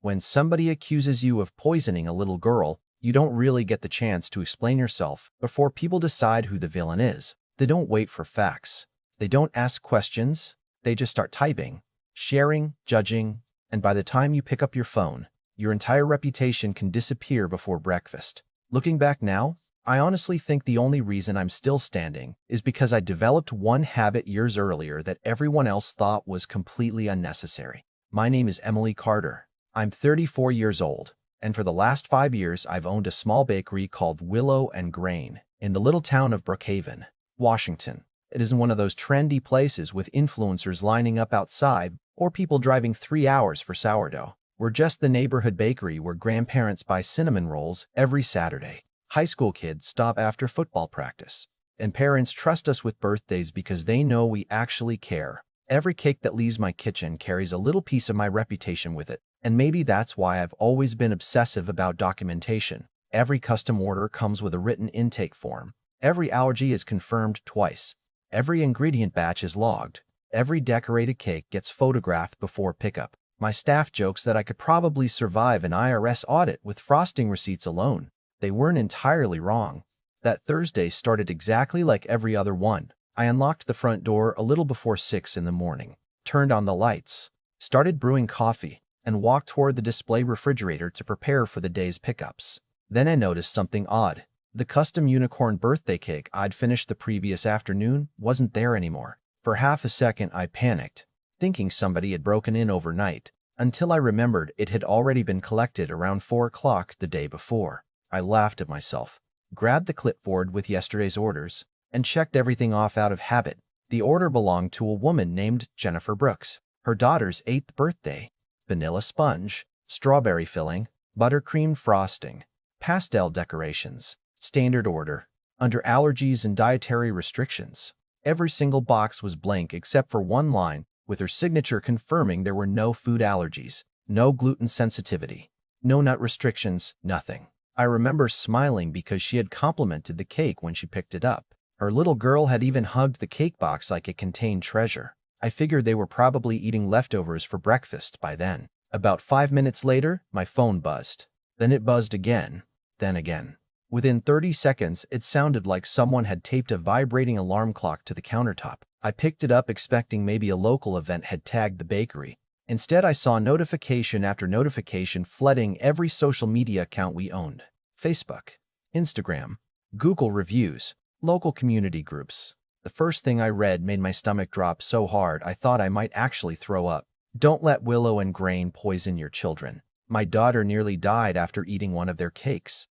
When somebody accuses you of poisoning a little girl, you don't really get the chance to explain yourself before people decide who the villain is. They don't wait for facts. They don't ask questions. They just start typing, sharing, judging, and by the time you pick up your phone, your entire reputation can disappear before breakfast. Looking back now, I honestly think the only reason I'm still standing is because I developed one habit years earlier that everyone else thought was completely unnecessary. My name is Emily Carter. I'm 34 years old, and for the last 5 years I've owned a small bakery called Willow and Grain in the little town of Brookhaven, Washington. It isn't one of those trendy places with influencers lining up outside or people driving 3 hours for sourdough. We're just the neighborhood bakery where grandparents buy cinnamon rolls every Saturday. High school kids stop after football practice, and parents trust us with birthdays because they know we actually care. Every cake that leaves my kitchen carries a little piece of my reputation with it, and maybe that's why I've always been obsessive about documentation. Every custom order comes with a written intake form. Every allergy is confirmed twice. Every ingredient batch is logged. Every decorated cake gets photographed before pickup. My staff jokes that I could probably survive an IRS audit with frosting receipts alone. They weren't entirely wrong. That Thursday started exactly like every other one. I unlocked the front door a little before 6 in the morning, turned on the lights, started brewing coffee, and walked toward the display refrigerator to prepare for the day's pickups. Then I noticed something odd. The custom unicorn birthday cake I'd finished the previous afternoon wasn't there anymore. For half a second I panicked, thinking somebody had broken in overnight, until I remembered it had already been collected around 4 o'clock the day before. I laughed at myself, grabbed the clipboard with yesterday's orders, and checked everything off out of habit. The order belonged to a woman named Jennifer Brooks. Her daughter's 8th birthday. Vanilla sponge, strawberry filling, buttercream frosting, pastel decorations. Standard order. Under allergies and dietary restrictions. Every single box was blank except for one line, with her signature confirming there were no food allergies, no gluten sensitivity, no nut restrictions, nothing. I remember smiling because she had complimented the cake when she picked it up. Her little girl had even hugged the cake box like it contained treasure. I figured they were probably eating leftovers for breakfast by then. About 5 minutes later, my phone buzzed. Then it buzzed again, then again. Within 30 seconds, it sounded like someone had taped a vibrating alarm clock to the countertop. I picked it up expecting maybe a local event had tagged the bakery. Instead, I saw notification after notification flooding every social media account we owned. Facebook, Instagram, Google reviews, local community groups. The first thing I read made my stomach drop so hard I thought I might actually throw up. Don't let Willow and Grain poison your children. My daughter nearly died after eating one of their cakes.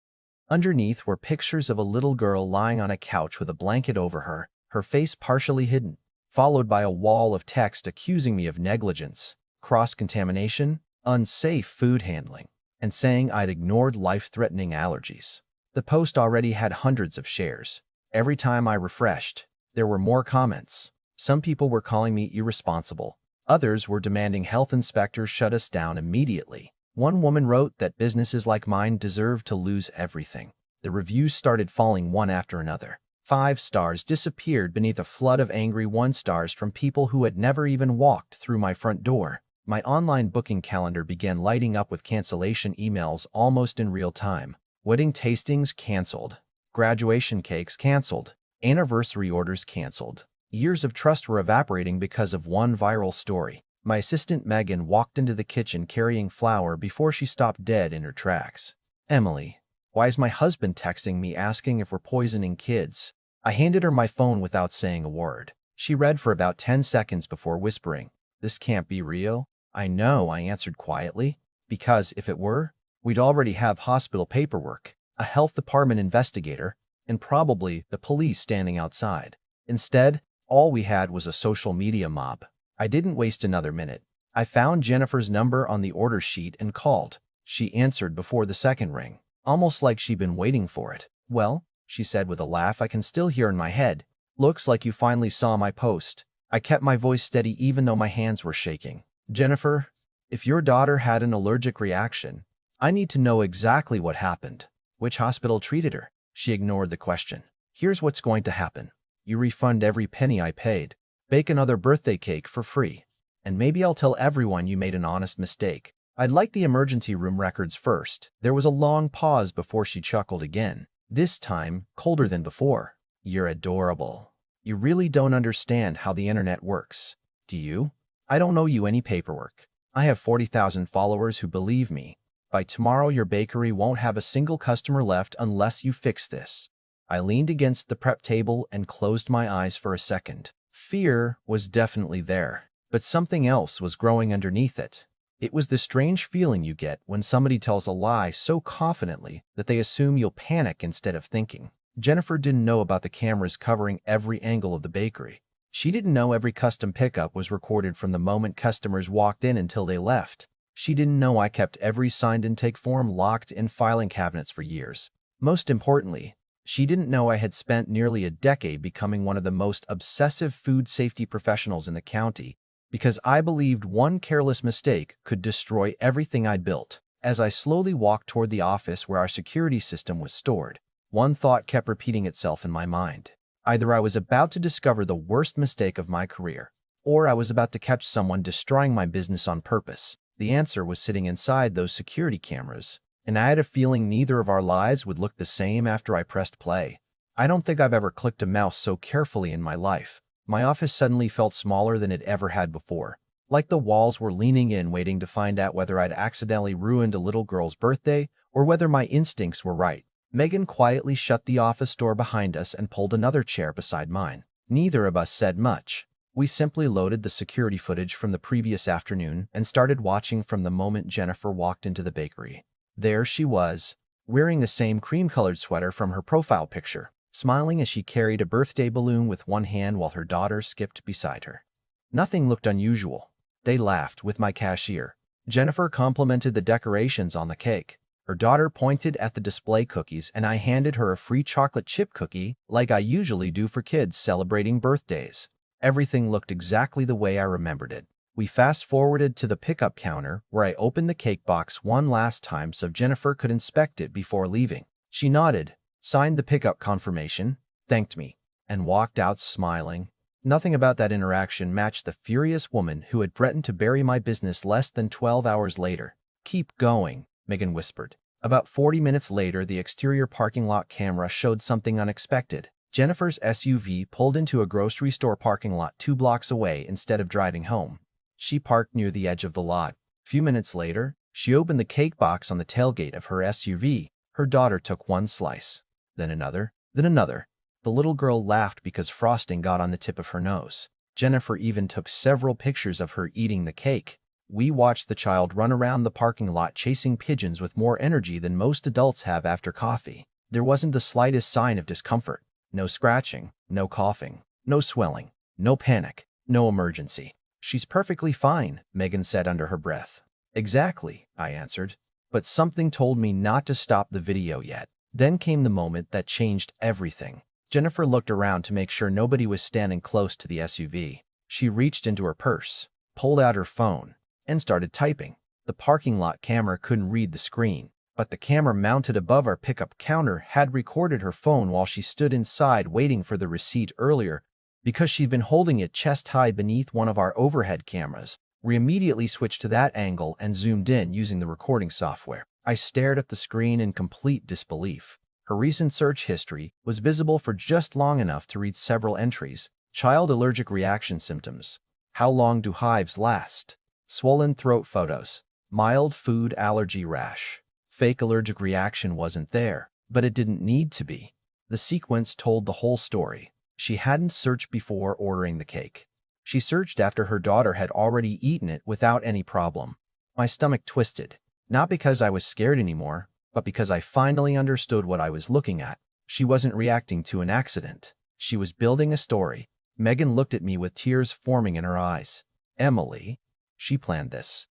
Underneath were pictures of a little girl lying on a couch with a blanket over her, her face partially hidden, followed by a wall of text accusing me of negligence, cross-contamination, unsafe food handling, and saying I'd ignored life-threatening allergies. The post already had hundreds of shares. Every time I refreshed, there were more comments. Some people were calling me irresponsible. Others were demanding health inspectors shut us down immediately. One woman wrote that businesses like mine deserve to lose everything. The reviews started falling one after another. 5 stars disappeared beneath a flood of angry 1 stars from people who had never even walked through my front door. My online booking calendar began lighting up with cancellation emails almost in real time. Wedding tastings canceled. Graduation cakes canceled. Anniversary orders canceled. Years of trust were evaporating because of one viral story. My assistant Megan walked into the kitchen carrying flour before she stopped dead in her tracks. Emily, why is my husband texting me asking if we're poisoning kids? I handed her my phone without saying a word. She read for about 10 seconds before whispering, "This can't be real." "I know," I answered quietly, "because if it were, we'd already have hospital paperwork, a health department investigator, and probably the police standing outside. Instead, all we had was a social media mob." I didn't waste another minute. I found Jennifer's number on the order sheet and called. She answered before the second ring, almost like she'd been waiting for it. "Well," she said with a laugh I can still hear in my head, "looks like you finally saw my post." I kept my voice steady even though my hands were shaking. "Jennifer, if your daughter had an allergic reaction, I need to know exactly what happened. Which hospital treated her?" She ignored the question. "Here's what's going to happen. You refund every penny I paid. Bake another birthday cake for free. And maybe I'll tell everyone you made an honest mistake." I'd like the emergency room records first. There was a long pause before she chuckled again, this time colder than before. You're adorable. You really don't understand how the internet works, do you? I don't owe you any paperwork. I have 40,000 followers who believe me. By tomorrow, your bakery won't have a single customer left unless you fix this. I leaned against the prep table and closed my eyes for a second. Fear was definitely there, but something else was growing underneath it. It was the strange feeling you get when somebody tells a lie so confidently that they assume you'll panic instead of thinking. Jennifer didn't know about the cameras covering every angle of the bakery. She didn't know every custom pickup was recorded from the moment customers walked in until they left. She didn't know I kept every signed intake form locked in filing cabinets for years. Most importantly, she didn't know I had spent nearly a decade becoming one of the most obsessive food safety professionals in the county because I believed one careless mistake could destroy everything I'd built. As I slowly walked toward the office where our security system was stored, one thought kept repeating itself in my mind. Either I was about to discover the worst mistake of my career, or I was about to catch someone destroying my business on purpose. The answer was sitting inside those security cameras, and I had a feeling neither of our lives would look the same after I pressed play. I don't think I've ever clicked a mouse so carefully in my life. My office suddenly felt smaller than it ever had before, like the walls were leaning in waiting to find out whether I'd accidentally ruined a little girl's birthday or whether my instincts were right. Megan quietly shut the office door behind us and pulled another chair beside mine. Neither of us said much. We simply loaded the security footage from the previous afternoon and started watching from the moment Jennifer walked into the bakery. There she was, wearing the same cream-colored sweater from her profile picture, smiling as she carried a birthday balloon with one hand while her daughter skipped beside her. Nothing looked unusual. They laughed with my cashier. Jennifer complimented the decorations on the cake. Her daughter pointed at the display cookies, and I handed her a free chocolate chip cookie like I usually do for kids celebrating birthdays. Everything looked exactly the way I remembered it. We fast-forwarded to the pickup counter, where I opened the cake box one last time so Jennifer could inspect it before leaving. She nodded, signed the pickup confirmation, thanked me, and walked out smiling. Nothing about that interaction matched the furious woman who had threatened to bury my business less than 12 hours later. "Keep going," Megan whispered. About 40 minutes later, the exterior parking lot camera showed something unexpected. Jennifer's SUV pulled into a grocery store parking lot 2 blocks away instead of driving home. She parked near the edge of the lot. A few minutes later, she opened the cake box on the tailgate of her SUV. Her daughter took one slice, then another, then another. The little girl laughed because frosting got on the tip of her nose. Jennifer even took several pictures of her eating the cake. We watched the child run around the parking lot chasing pigeons with more energy than most adults have after coffee. There wasn't the slightest sign of discomfort. No scratching, no coughing, no swelling, no panic, no emergency. "She's perfectly fine," Megan said under her breath. "Exactly," I answered. But something told me not to stop the video yet. Then came the moment that changed everything. Jennifer looked around to make sure nobody was standing close to the SUV. She reached into her purse, pulled out her phone, and started typing. The parking lot camera couldn't read the screen, but the camera mounted above our pickup counter had recorded her phone while she stood inside waiting for the receipt earlier. Because she'd been holding it chest-high beneath one of our overhead cameras, we immediately switched to that angle and zoomed in using the recording software. I stared at the screen in complete disbelief. Her recent search history was visible for just long enough to read several entries. Child allergic reaction symptoms. How long do hives last? Swollen throat photos. Mild food allergy rash. Fake allergic reaction wasn't there, but it didn't need to be. The sequence told the whole story. She hadn't searched before ordering the cake. She searched after her daughter had already eaten it without any problem. My stomach twisted, not because I was scared anymore, but because I finally understood what I was looking at. She wasn't reacting to an accident. She was building a story. Megan looked at me with tears forming in her eyes. "Emily, she planned this."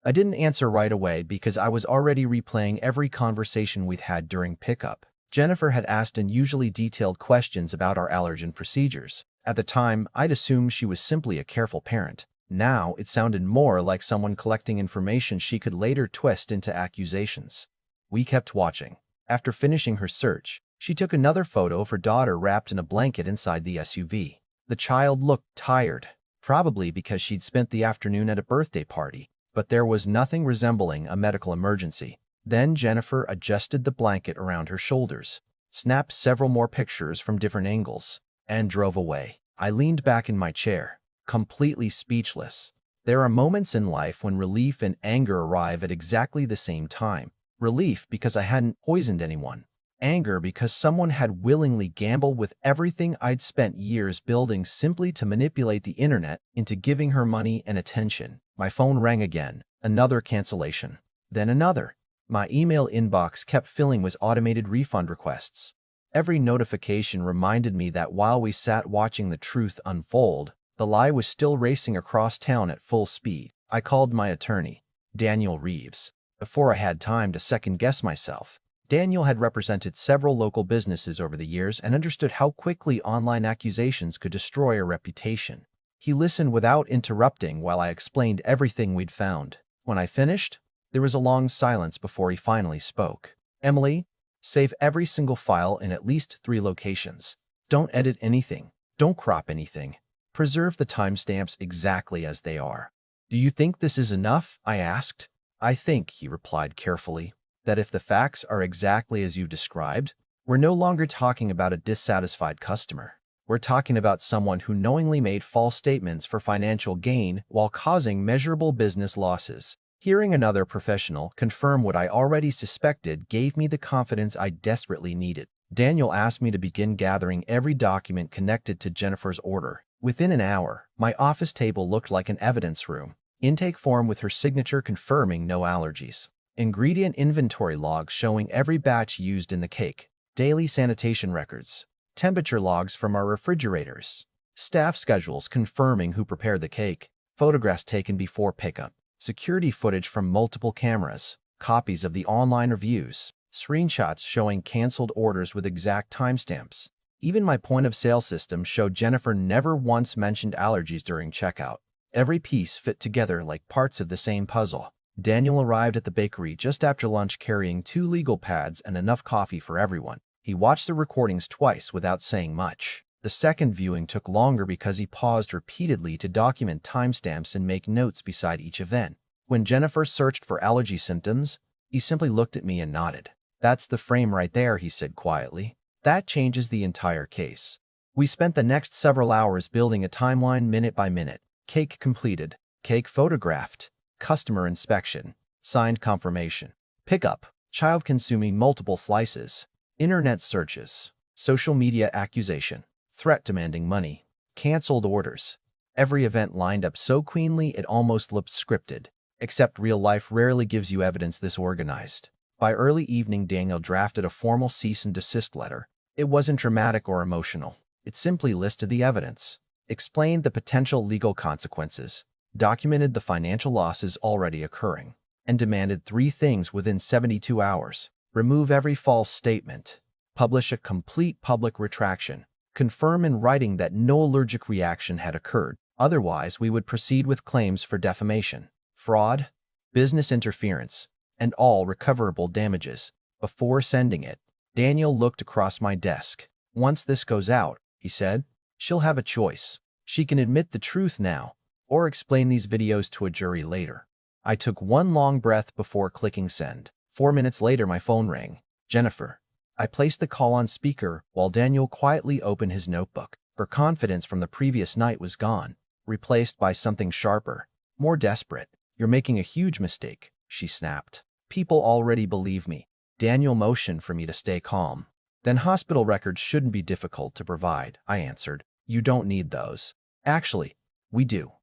I didn't answer right away because I was already replaying every conversation we'd had during pickup. Jennifer had asked unusually detailed questions about our allergen procedures. At the time, I'd assumed she was simply a careful parent. Now, it sounded more like someone collecting information she could later twist into accusations. We kept watching. After finishing her search, she took another photo of her daughter wrapped in a blanket inside the SUV. The child looked tired, probably because she'd spent the afternoon at a birthday party. but there was nothing resembling a medical emergency. Then Jennifer adjusted the blanket around her shoulders, snapped several more pictures from different angles, and drove away. I leaned back in my chair, completely speechless. There are moments in life when relief and anger arrive at exactly the same time. Relief because I hadn't poisoned anyone. Anger because someone had willingly gambled with everything I'd spent years building simply to manipulate the internet into giving her money and attention. My phone rang again, another cancellation, then another. My email inbox kept filling with automated refund requests. Every notification reminded me that while we sat watching the truth unfold, the lie was still racing across town at full speed. I called my attorney, Daniel Reeves, before I had time to second-guess myself. Daniel had represented several local businesses over the years and understood how quickly online accusations could destroy a reputation. He listened without interrupting while I explained everything we'd found. When I finished, there was a long silence before he finally spoke. "Emily, save every single file in at least 3 locations. Don't edit anything. Don't crop anything. Preserve the timestamps exactly as they are." "Do you think this is enough?" I asked. "I think," he replied carefully, "that if the facts are exactly as you described, we're no longer talking about a dissatisfied customer. We're talking about someone who knowingly made false statements for financial gain while causing measurable business losses." Hearing another professional confirm what I already suspected gave me the confidence I desperately needed. Daniel asked me to begin gathering every document connected to Jennifer's order. Within an hour, my office table looked like an evidence room. Intake form with her signature confirming no allergies. Ingredient inventory logs showing every batch used in the cake. Daily sanitation records. Temperature logs from our refrigerators. Staff schedules confirming who prepared the cake. Photographs taken before pickup. Security footage from multiple cameras. Copies of the online reviews. Screenshots showing canceled orders with exact timestamps. Even my point-of-sale system showed Jennifer never once mentioned allergies during checkout. Every piece fit together like parts of the same puzzle. Daniel arrived at the bakery just after lunch carrying 2 legal pads and enough coffee for everyone. He watched the recordings twice without saying much. The second viewing took longer because he paused repeatedly to document timestamps and make notes beside each event. When Jennifer searched for allergy symptoms, he simply looked at me and nodded. "That's the frame right there," he said quietly. "That changes the entire case." We spent the next several hours building a timeline minute by minute. Cake completed. Cake photographed. Customer inspection. Signed confirmation. Pickup. Child consuming multiple slices. Internet searches. Social media accusation. Threat demanding money. Canceled orders. Every event lined up so cleanly it almost looked scripted. Except real life rarely gives you evidence this organized. By early evening, Daniel drafted a formal cease and desist letter. It wasn't dramatic or emotional. It simply listed the evidence, explained the potential legal consequences, documented the financial losses already occurring, and demanded 3 things within 72 hours. Remove every false statement. Publish a complete public retraction. Confirm in writing that no allergic reaction had occurred. Otherwise, we would proceed with claims for defamation, fraud, business interference, and all recoverable damages. Before sending it, Daniel looked across my desk. "Once this goes out," he said, "she'll have a choice. She can admit the truth now, or explain these videos to a jury later." I took one long breath before clicking send. 4 minutes later, my phone rang. "Jennifer." I placed the call on speaker while Daniel quietly opened his notebook. Her confidence from the previous night was gone, replaced by something sharper, more desperate. "You're making a huge mistake," she snapped. "People already believe me." Daniel motioned for me to stay calm. "Then hospital records shouldn't be difficult to provide," I answered. "You don't need those." "Actually, we do."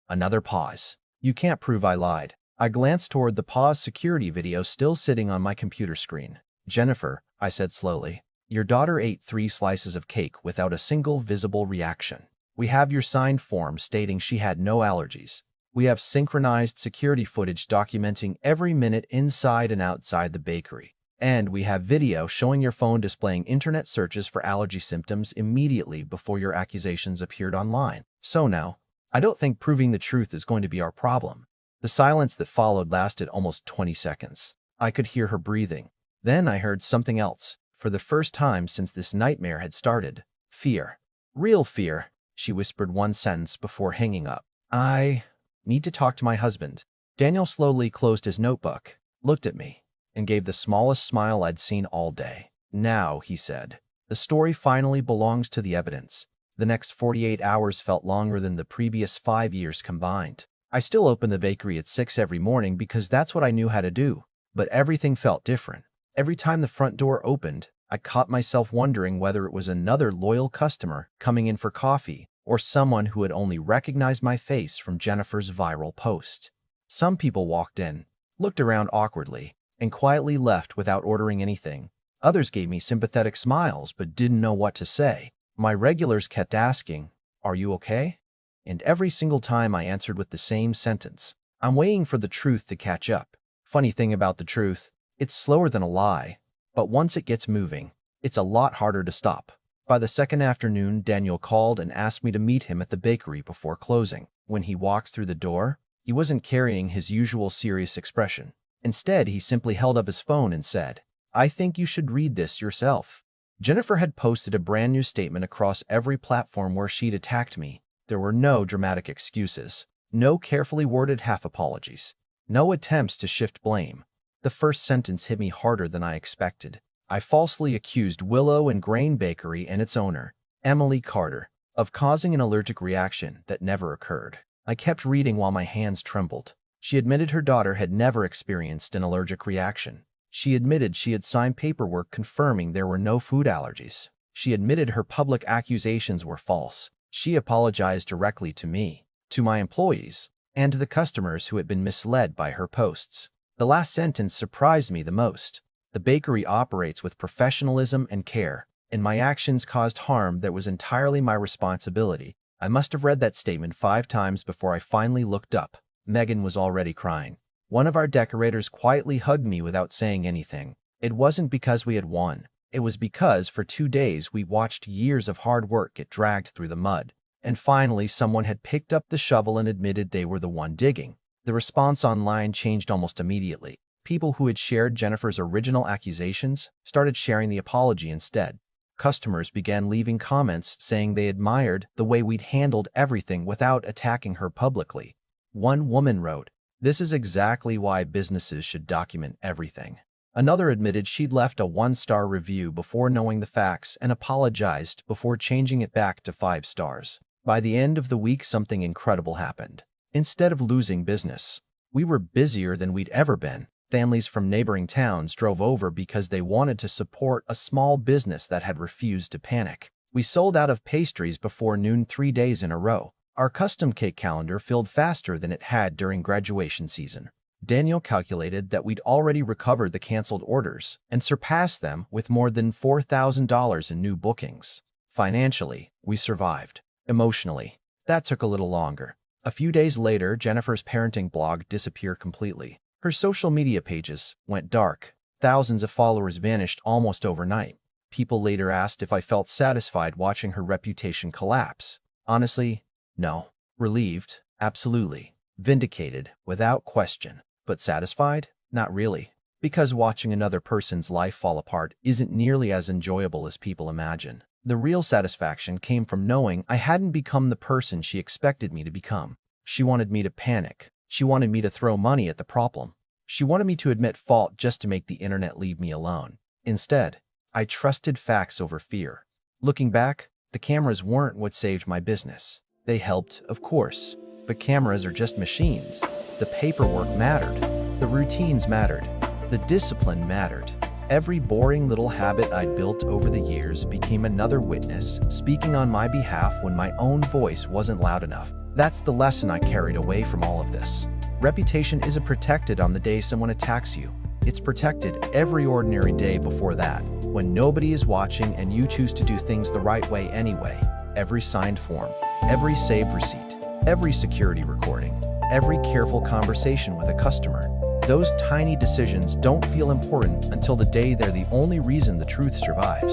Another pause. "You can't prove I lied." I glanced toward the paused security video still sitting on my computer screen. "Jennifer," I said slowly, "your daughter ate 3 slices of cake without a single visible reaction. We have your signed form stating she had no allergies. We have synchronized security footage documenting every minute inside and outside the bakery. And we have video showing your phone displaying internet searches for allergy symptoms immediately before your accusations appeared online. So now, I don't think proving the truth is going to be our problem." The silence that followed lasted almost 20 seconds. I could hear her breathing. Then I heard something else, for the first time since this nightmare had started. "Fear. Real fear," she whispered one sentence before hanging up. "I need to talk to my husband." Daniel slowly closed his notebook, looked at me, and gave the smallest smile I'd seen all day. "Now," he said, "the story finally belongs to the evidence." The next 48 hours felt longer than the previous 5 years combined. I still opened the bakery at 6 every morning because that's what I knew how to do, but everything felt different. Every time the front door opened, I caught myself wondering whether it was another loyal customer coming in for coffee or someone who had only recognized my face from Jennifer's viral post. Some people walked in, looked around awkwardly, and quietly left without ordering anything. Others gave me sympathetic smiles but didn't know what to say. My regulars kept asking, "Are you okay?" And every single time I answered with the same sentence, "I'm waiting for the truth to catch up." Funny thing about the truth, it's slower than a lie, but once it gets moving, it's a lot harder to stop. By the second afternoon, Daniel called and asked me to meet him at the bakery before closing. When he walked through the door, he wasn't carrying his usual serious expression. Instead, he simply held up his phone and said, "I think you should read this yourself." Jennifer had posted a brand new statement across every platform where she'd attacked me. There were no dramatic excuses, no carefully worded half-apologies, no attempts to shift blame. The first sentence hit me harder than I expected. I falsely accused Willow and Grain Bakery and its owner, Emily Carter, of causing an allergic reaction that never occurred. I kept reading while my hands trembled. She admitted her daughter had never experienced an allergic reaction. She admitted she had signed paperwork confirming there were no food allergies. She admitted her public accusations were false. She apologized directly to me, to my employees, and to the customers who had been misled by her posts. The last sentence surprised me the most. The bakery operates with professionalism and care, and my actions caused harm that was entirely my responsibility. I must have read that statement 5 times before I finally looked up. Megan was already crying. One of our decorators quietly hugged me without saying anything. It wasn't because we had won. It was because for 2 days we watched years of hard work get dragged through the mud. And finally someone had picked up the shovel and admitted they were the one digging. The response online changed almost immediately. People who had shared Jennifer's original accusations started sharing the apology instead. Customers began leaving comments saying they admired the way we'd handled everything without attacking her publicly. One woman wrote, "This is exactly why businesses should document everything." Another admitted she'd left a 1-star review before knowing the facts and apologized before changing it back to 5 stars. By the end of the week, something incredible happened. Instead of losing business, we were busier than we'd ever been. Families from neighboring towns drove over because they wanted to support a small business that had refused to panic. We sold out of pastries before noon 3 days in a row. Our custom cake calendar filled faster than it had during graduation season. Daniel calculated that we'd already recovered the canceled orders and surpassed them with more than $4,000 in new bookings. Financially, we survived. Emotionally, that took a little longer. A few days later, Jennifer's parenting blog disappeared completely. Her social media pages went dark. Thousands of followers vanished almost overnight. People later asked if I felt satisfied watching her reputation collapse. Honestly, no. Relieved? Absolutely. Vindicated? Without question. But satisfied? Not really. Because watching another person's life fall apart isn't nearly as enjoyable as people imagine. The real satisfaction came from knowing I hadn't become the person she expected me to become. She wanted me to panic. She wanted me to throw money at the problem. She wanted me to admit fault just to make the internet leave me alone. Instead, I trusted facts over fear. Looking back, the cameras weren't what saved my business. They helped, of course, but cameras are just machines. The paperwork mattered. The routines mattered. The discipline mattered. Every boring little habit I'd built over the years became another witness speaking on my behalf when my own voice wasn't loud enough. That's the lesson I carried away from all of this. Reputation isn't protected on the day someone attacks you. It's protected every ordinary day before that, when nobody is watching and you choose to do things the right way anyway. Every signed form, every saved receipt, every security recording, every careful conversation with a customer. Those tiny decisions don't feel important until the day they're the only reason the truth survives.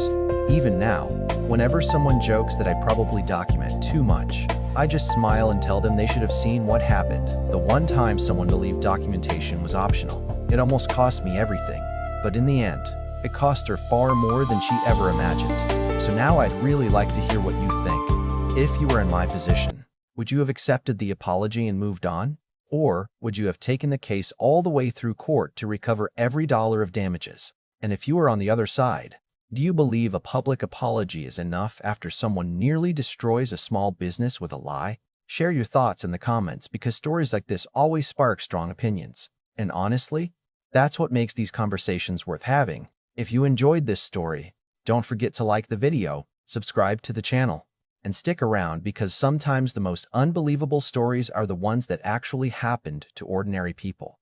Even now, whenever someone jokes that I probably document too much, I just smile and tell them they should have seen what happened the one time someone believed documentation was optional. It almost cost me everything, but in the end, it cost her far more than she ever imagined. So now I'd really like to hear what you think. If you were in my position, would you have accepted the apology and moved on? Or would you have taken the case all the way through court to recover every dollar of damages? And if you were on the other side, do you believe a public apology is enough after someone nearly destroys a small business with a lie? Share your thoughts in the comments because stories like this always spark strong opinions. And honestly, that's what makes these conversations worth having. If you enjoyed this story, don't forget to like the video, subscribe to the channel, and stick around because sometimes the most unbelievable stories are the ones that actually happened to ordinary people.